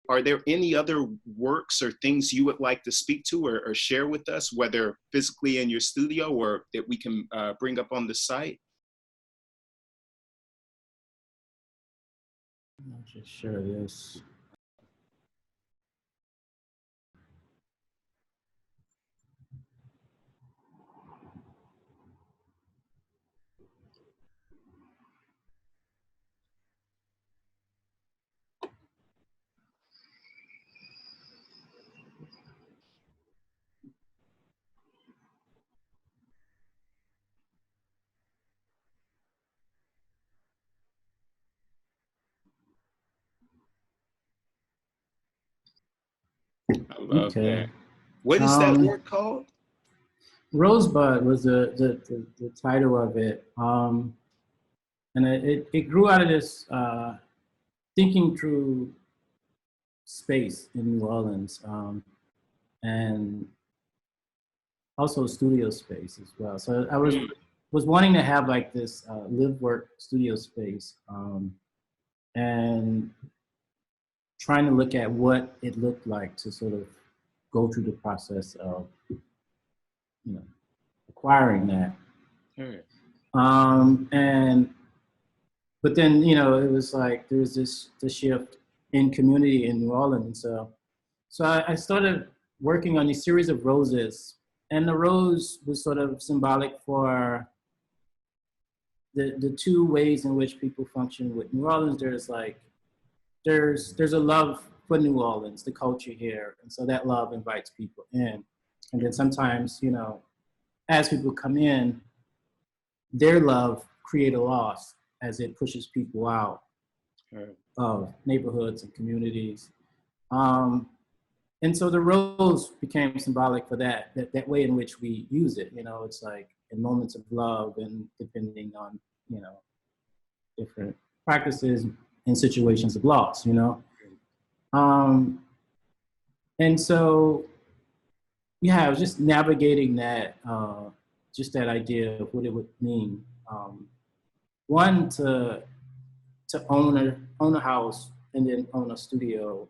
are there any other works or things you would like to speak to or share with us, whether physically in your studio or that we can bring up on the site? I'll just share this. I love Okay. that. What is that work called? Rosebud was the title of it. And it grew out of this thinking through space in New Orleans, and also studio space as well. So I was wanting to have like this live work studio space, and trying to look at what it looked like to sort of go through the process of, you know, acquiring that. But then, you know, it was like there was this shift in community in New Orleans. So I started working on these series of roses, and the rose was sort of symbolic for the two ways in which people function with New Orleans. There's a love for New Orleans, the culture here, and so that love invites people in. And then sometimes, you know, as people come in, their love create a loss as it pushes people out of neighborhoods and communities. And so the rose became symbolic for that way in which we use it. You know, it's like in moments of love and depending on, you know, different practices in situations of loss, you know. And so, yeah, I was just navigating that, just that idea of what it would mean. One, to own a house and then own a studio,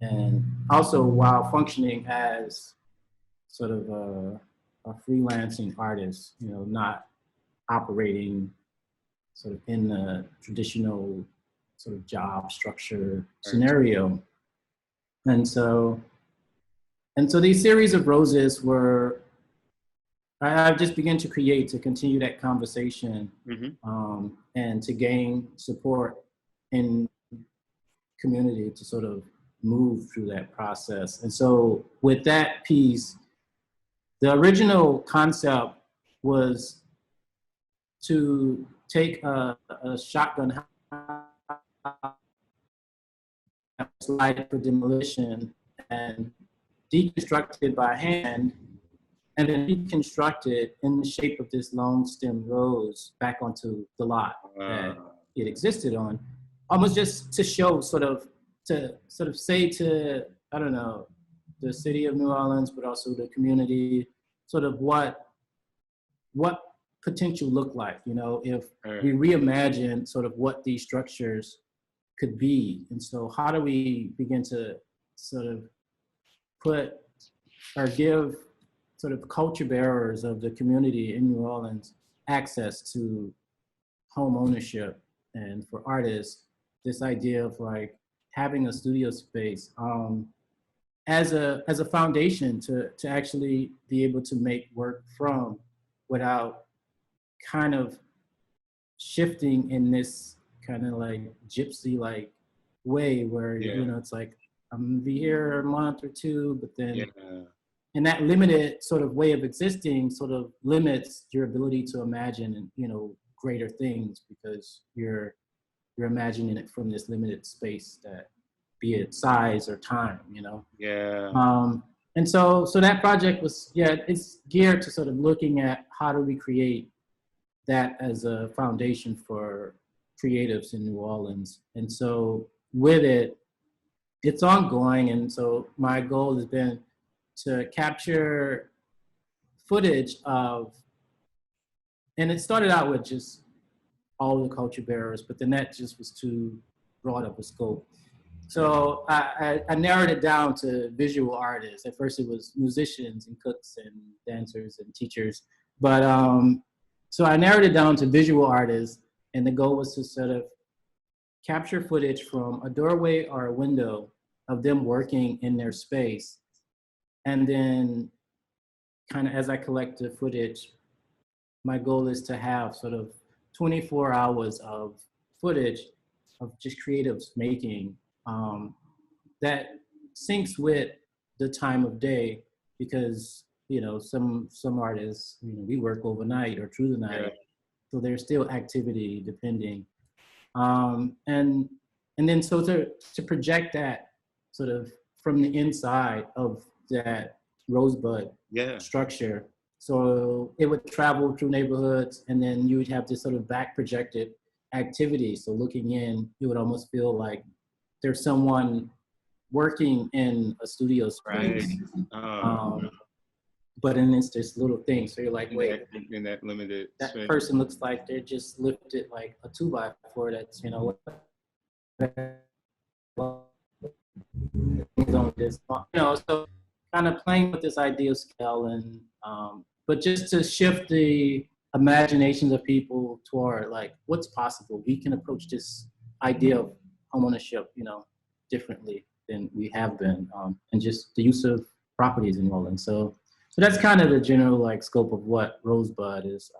and also while functioning as sort of a freelancing artist, you know, not operating sort of in the traditional sort of job structure scenario. And so these series of roses were, I just began to create to continue that conversation, and to gain support in community to sort of move through that process. And so with that piece, the original concept was to take a shotgun slide for demolition and deconstruct it by hand, and then reconstruct it in the shape of this long stem rose back onto the lot that it existed on, almost just to show to say to, I don't know, the city of New Orleans, but also the community, sort of what potential looked like, you know, if we reimagine sort of what these structures could be. And so how do we begin to sort of put or give sort of culture bearers of the community in New Orleans access to home ownership, and for artists, this idea of like having a studio space as a foundation to actually be able to make work from, without kind of shifting in this kind of like gypsy like way where, you know, it's like I'm gonna be here a month or two, but then and that limited sort of way of existing sort of limits your ability to imagine, you know, greater things, because you're imagining it from this limited space, that be it size or time, you know. And so that project was, it's geared to sort of looking at how do we create that as a foundation for creatives in New Orleans. And so with it, it's ongoing. And so my goal has been to capture footage of, and it started out with just all the culture bearers, but then that just was too broad of a scope. So I narrowed it down to visual artists. At first it was musicians and cooks and dancers and teachers. But so I narrowed it down to visual artists, and the goal was to sort of capture footage from a doorway or a window of them working in their space. And then kind of as I collect the footage, my goal is to have sort of 24 hours of footage of just creatives making that syncs with the time of day, because you know some artists, you know, we work overnight or through the night, yeah. So there's still activity depending, and then so to project that sort of from the inside of that Rosebud structure. So it would travel through neighborhoods, and then you would have this sort of back projected activity. So looking in, you would almost feel like there's someone working in a studio space. Right. But then it's this little thing. So you're like, wait, in that limited that space. person looks like they're just lifted like a 2x4 that's, you know, on this, you know, so kind of playing with this idea of scale, and but just to shift the imaginations of people toward like what's possible. We can approach this idea of homeownership, you know, differently than we have been, and just the use of properties in Roland. So that's kind of the general like scope of what Rosebud is